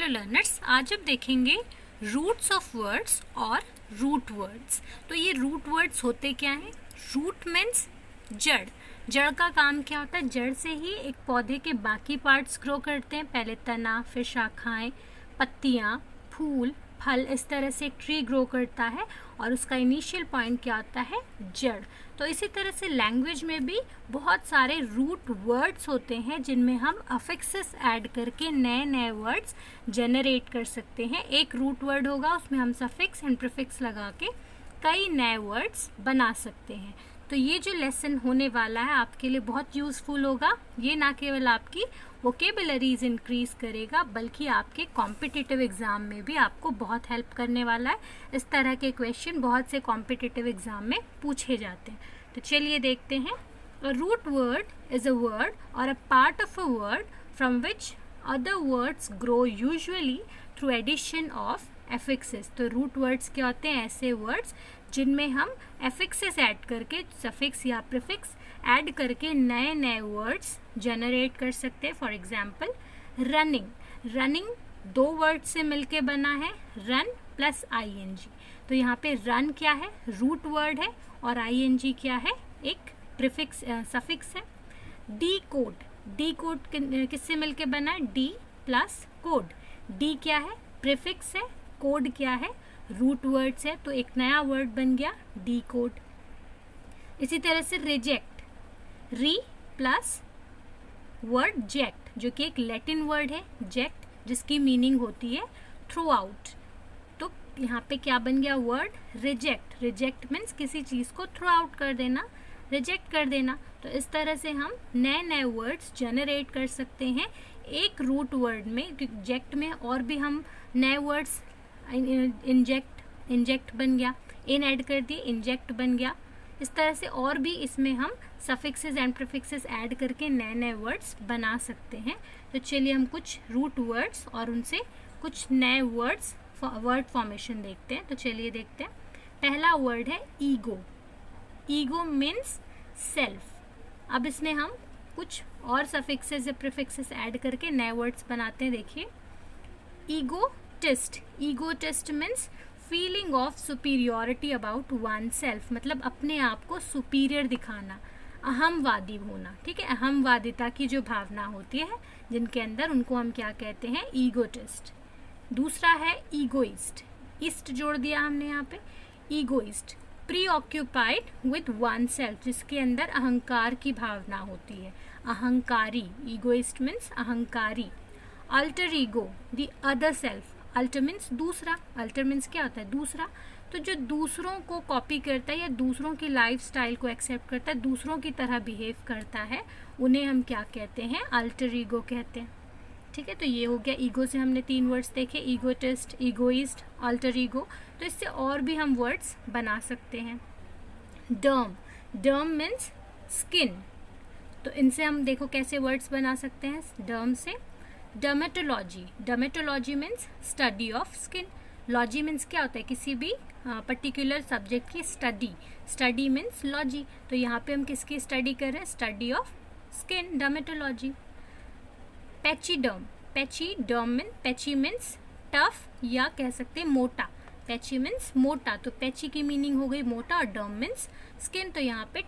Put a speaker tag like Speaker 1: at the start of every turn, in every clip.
Speaker 1: Hello learners, आज हम देखेंगे रूट्स ऑफ वर्ड्स और रूट वर्ड्स। तो ये रूट वर्ड्स होते क्या हैं? रूट मीन्स जड़। जड़ का काम क्या होता है? जड़ से ही एक पौधे के बाकी पार्ट्स ग्रो करते हैं। पहले तना, फिर शाखाएं, पत्तियां, फूल, फल, इस तरह से एक ट्री ग्रो करता है और उसका इनिशियल पॉइंट क्या होता है? जड़। तो इसी तरह से लैंग्वेज में भी बहुत सारे रूट वर्ड्स होते हैं जिनमें हम अफिक्सेस ऐड करके नए नए वर्ड्स जनरेट कर सकते हैं। एक रूट वर्ड होगा, उसमें हम सफिक्स एंड प्रीफिक्स लगा के कई नए वर्ड्स बना सकते हैं। तो ये जो लेसन होने वाला है आपके लिए बहुत यूज़फुल होगा। ये ना केवल आपकी वोकेबुलरीज इंक्रीज करेगा बल्कि आपके कॉम्पिटिटिव एग्ज़ाम में भी आपको बहुत हेल्प करने वाला है। इस तरह के क्वेश्चन बहुत से कॉम्पिटिटिव एग्ज़ाम में पूछे जाते हैं। तो चलिए देखते हैं। A root word is a word or a part of a word from which other words grow usually through addition of affixes. तो रूट वर्ड्स क्या होते हैं? ऐसे वर्ड्स जिनमें हम एफिक्सेस ऐड करके, सफिक्स या प्रीफिक्स ऐड करके नए नए वर्ड्स जनरेट कर सकते हैं। For example running. रनिंग दो वर्ड से मिलके बना है, रन प्लस आईएनजी। तो यहाँ पे रन क्या है? रूट वर्ड है और आईएनजी क्या है? एक प्रीफिक्स सफिक्स है। D code. डी कोड किससे मिलके बना है? D plus code. डी क्या है? प्रीफिक्स है। कोड क्या है? रूट वर्ड्स है। तो एक नया वर्ड बन गया डी कोड। इसी तरह से रिजेक्ट। री प्लस वर्ड जेक्ट, जो कि एक लैटिन वर्ड है जेक्ट, जिसकी मीनिंग होती है थ्रू आउट। तो यहाँ पे क्या बन गया? Word reject. रिजेक्ट मीन्स किसी चीज़ को थ्रू आउट कर देना, रिजेक्ट कर देना। तो इस तरह से हम नए नए वर्ड्स जनरेट कर सकते हैं एक रूट वर्ड में। रिजेक्ट में और भी हम नए वर्ड्स, इंजेक्ट बन गया, इन ऐड कर दिए, इंजेक्ट बन गया। इस तरह से और भी इसमें हम सफिक्सेस एंड प्रीफिक्सेस ऐड करके नए नए वर्ड्स बना सकते हैं। तो चलिए हम कुछ रूट वर्ड्स और उनसे कुछ नए वर्ड्स, वर्ड फॉर्मेशन देखते हैं। तो चलिए देखते हैं। पहला वर्ड है ईगो। Ego means self. अब इसमें हम कुछ और सफिक्सेस या प्रीफिक्सेस ऐड करके नए वर्ड्स बनाते हैं। देखिए, egotist. Egotist means feeling of superiority about one self, मतलब अपने आप को सुपीरियर दिखाना, अहमवादी होना। ठीक है, अहमवादिता की जो भावना होती है जिनके अंदर, उनको हम क्या कहते हैं? ईगोटिस्ट। दूसरा है ईगोइस्ट। ईस्ट जोड़ दिया हमने यहाँ पे। Egoist pre occupied with one self, जिसके अंदर अहंकार की भावना होती है, अहंकारी। ईगोइस्ट मीन्स अहंकारी। Alter ego the other self. Alter means दूसरा। अल्टर मीन्स क्या होता है? दूसरा। तो जो दूसरों को कॉपी करता है या दूसरों की लाइफ स्टाइल को एक्सेप्ट करता है, दूसरों की तरह बिहेव करता है, उन्हें हम क्या कहते हैं? अल्टर ईगो कहते हैं। ठीक है, तो ये हो गया ईगो से हमने 3 वर्ड्स देखे, ईगोटिस्ट, ईगोइस्ट, अल्टर ईगो। तो इससे और भी हम वर्ड्स बना सकते हैं। डर्म। डर्म मीन्स स्किन। तो इनसे हम देखो कैसे वर्ड्स बना सकते हैं डर्म से। Dermatology. Dermatology means study of skin. Logy means क्या होता है? किसी भी पर्टिकुलर सब्जेक्ट की स्टडी। Study means logy. तो यहाँ पे हम किसकी स्टडी कर रहे हैं? Study of skin, dermatology. Pachyderm. Pachy means tough या कह सकते हैं मोटा। पैची मीन्स मोटा। तो पैची की मीनिंग हो गई मोटा और डर्म मीन्स स्किन। तो यहाँ पे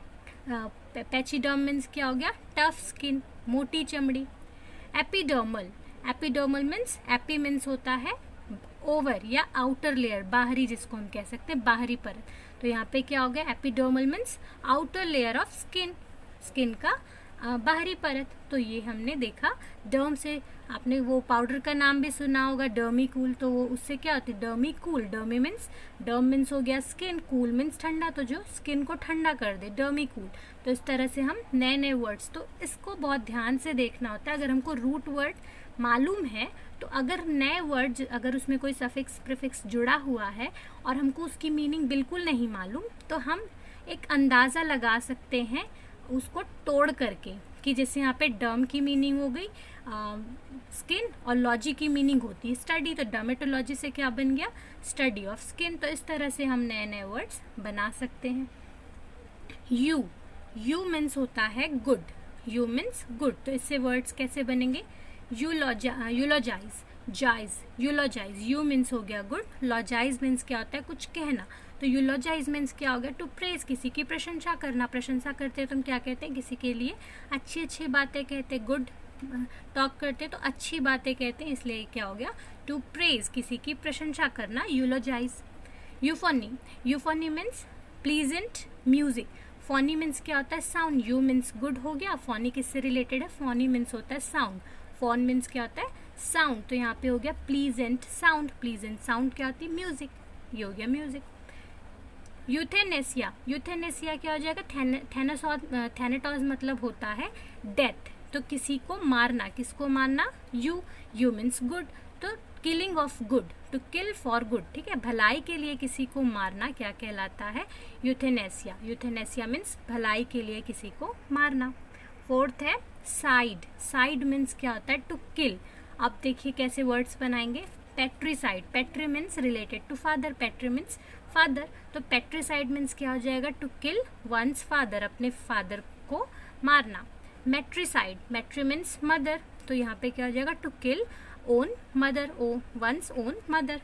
Speaker 1: पैचीडर्म मीन्स क्या हो गया? टफ स्किन, मोटी चमड़ी। Epidermal. Epidermal means, AP means होता है ओवर या आउटर लेयर, बाहरी, जिसको हम कह सकते हैं बाहरी परत। तो यहाँ पे क्या हो गया? Epidermal means outer layer of skin, skin का बाहरी परत। तो ये हमने देखा डर्म से। आपने वो पाउडर का नाम भी सुना होगा, डर्मीकूल। तो वो उससे क्या होती है? डर्मीकूल। डर्मी मीन्स, डर्म मीन्स हो गया स्किन, कूल मीन्स ठंडा, तो जो स्किन को ठंडा कर दे, डर्मीकूल। तो इस तरह से हम नए नए वर्ड्स, तो इसको बहुत ध्यान से देखना होता है। अगर हमको रूट वर्ड मालूम है तो अगर नए वर्ड, अगर उसमें कोई सफिक्स प्रीफिक्स जुड़ा हुआ है और हमको उसकी मीनिंग बिल्कुल नहीं मालूम, तो हम एक अंदाज़ा लगा सकते हैं उसको तोड़ करके, कि जैसे यहाँ पे डर्म की मीनिंग हो गई स्किन और लॉजी की मीनिंग होती है स्टडी। तो डर्मेटोलॉजी से क्या बन गया? Study of skin. तो इस तरह से हम नए नए वर्ड्स बना सकते हैं। यू। यू मीन्स होता है गुड। You means good. तो इससे वर्ड्स कैसे बनेंगे? यूलोजाइज। जाइज, यूलोजाइज, यू मीन्स हो गया गुड, लॉजाइज मीन्स क्या होता है कुछ कहना, तो यूलोजाइज मीन्स क्या हो गया टू प्रेज, किसी की प्रशंसा करना, प्रशंसा करते हैं तो हम क्या कहते हैं किसी के लिए अच्छी अच्छी बातें कहते हैं, गुड टॉक करते हैं तो अच्छी बातें कहते हैं, इसलिए क्या हो गया टू प्रेज, किसी की प्रशंसा करना, eulogise. Euphony, euphony means pleasant music, phony means क्या होता है साउंड, यू मीन्स गुड हो गया, फोनी किससे रिलेटेड है, फोनी मीन्स होता है साउंड, फोन मीन्स क्या होता है साउंड, तो यहाँ पे हो गया प्लीजेंट साउंड, प्लीजेंट साउंड क्या होती है म्यूजिक, ये हो गया म्यूजिक। यूथेनेसिया, यूथेनेसिया क्या हो जाएगा, थैनेटॉस मतलब होता है डेथ, तो किसी को मारना, किसको मारना, यू, यू मीन्स गुड, तो killing of good, to kill for good, ठीक है, भलाई के लिए किसी को मारना क्या कहलाता है, यूथेनेसिया, यूथेनेसिया मीन्स भलाई के लिए किसी को मारना। फोर्थ है साइड, साइड मीन्स क्या होता है टू किल, अब देखिए कैसे वर्ड्स बनाएंगे, patricide, patri means related to father, patri means father, तो पेट्रीसाइड मीन्स क्या हो जाएगा टू किल वंस फादर, अपने फादर को मारना। मेट्रीसाइड, मेट्री मीन्स मदर, तो यहाँ पे क्या हो जाएगा to kill own mother, or one's own mother.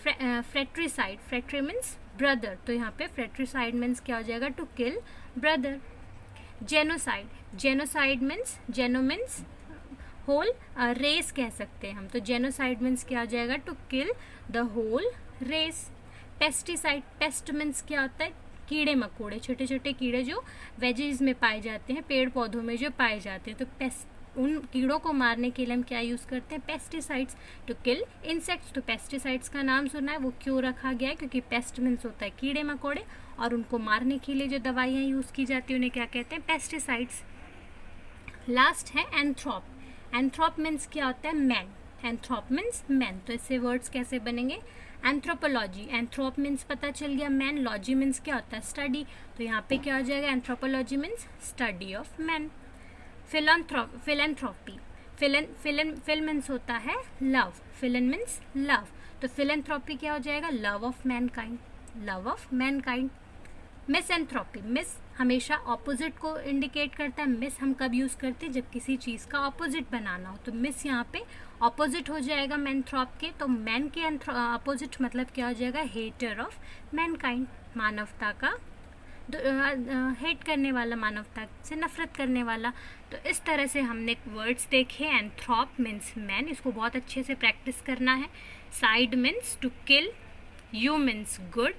Speaker 1: Fratricide, fratri means brother, तो यहाँ पे फ्रेट्रीसाइड मीन्स क्या हो जाएगा to kill brother. Genocide, genocide means, geno means whole race कह सकते हैं हम, तो जेनोसाइड मीन्स क्या हो जाएगा to kill the whole race. Pesticide, pest means क्या होता है कीड़े मकोड़े, छोटे छोटे कीड़े जो वेजेस में पाए जाते हैं, पेड़ पौधों में जो पाए जाते हैं, तो पेस्ट, उन कीड़ों को मारने के लिए हम क्या यूज़ करते हैं पेस्टिसाइड्स, टू किल इंसेक्ट्स, तो पेस्टिसाइड्स का नाम सुना है, वो क्यों रखा गया है क्योंकि पेस्ट मीन्स होता है कीड़े मकोड़े, और उनको मारने के लिए जो दवाइयाँ यूज़ की जाती हैं उन्हें क्या कहते हैं पेस्टिसाइड्स। लास्ट है एंथ्रोप, एंथ्रोप मीन्स क्या होता है मैन, एंथ्रोप मीन्स मैन, तो इससे वर्ड्स कैसे बनेंगे, एंथ्रोपोलॉजी, एंथ्रोप मीन्स पता चल गया मैन, लॉजी मीन्स क्या होता है स्टडी, तो यहाँ पे क्या हो जाएगा anthropology means study of man. Philanthropy, phil means होता है लव, फिलन मीन्स लव, तो फिलेंथ्रोपी क्या हो जाएगा love of mankind, love of mankind. Misanthropy, mis हमेशा ऑपोजिट को इंडिकेट करता है, मिस हम कब यूज़ करते हैं जब किसी चीज़ का ऑपोजिट बनाना हो, तो मिस यहाँ पे ऑपोजिट हो जाएगा मैनथ्रोप के, तो मैन के ऑपोजिट मतलब क्या हो जाएगा हेटर ऑफ मैनकाइंड, मानवता का हेट करने वाला, मानवता से नफरत करने वाला। तो इस तरह से हमने वर्ड्स देखे, एंथ्रोप मीन्स मैन, इसको बहुत अच्छे से प्रैक्टिस करना है। Cide means to kill, eu means good,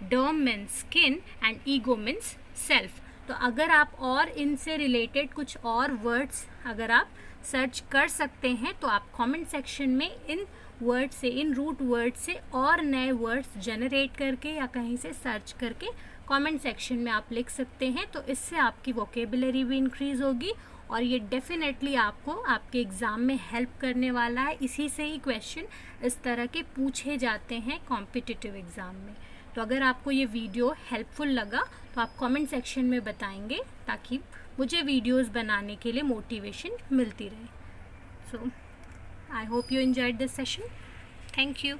Speaker 1: derm means skin and ego means self. तो अगर आप और इनसे रिलेटेड कुछ और वर्ड्स अगर आप सर्च कर सकते हैं तो आप कमेंट सेक्शन में इन वर्ड से, इन रूट वर्ड से और नए वर्ड्स जनरेट करके या कहीं से सर्च करके कमेंट सेक्शन में आप लिख सकते हैं, तो इससे आपकी वोकेबुलरी भी इंक्रीज होगी और ये डेफिनेटली आपको आपके एग्ज़ाम में हेल्प करने वाला है। इसी से ही क्वेश्चन इस तरह के पूछे जाते हैं कॉम्पिटिटिव एग्ज़ाम में। तो अगर आपको ये वीडियो हेल्पफुल लगा तो आप कमेंट सेक्शन में बताएंगे ताकि मुझे वीडियोस बनाने के लिए मोटिवेशन मिलती रहे। So I hope you enjoyed this session. Thank you.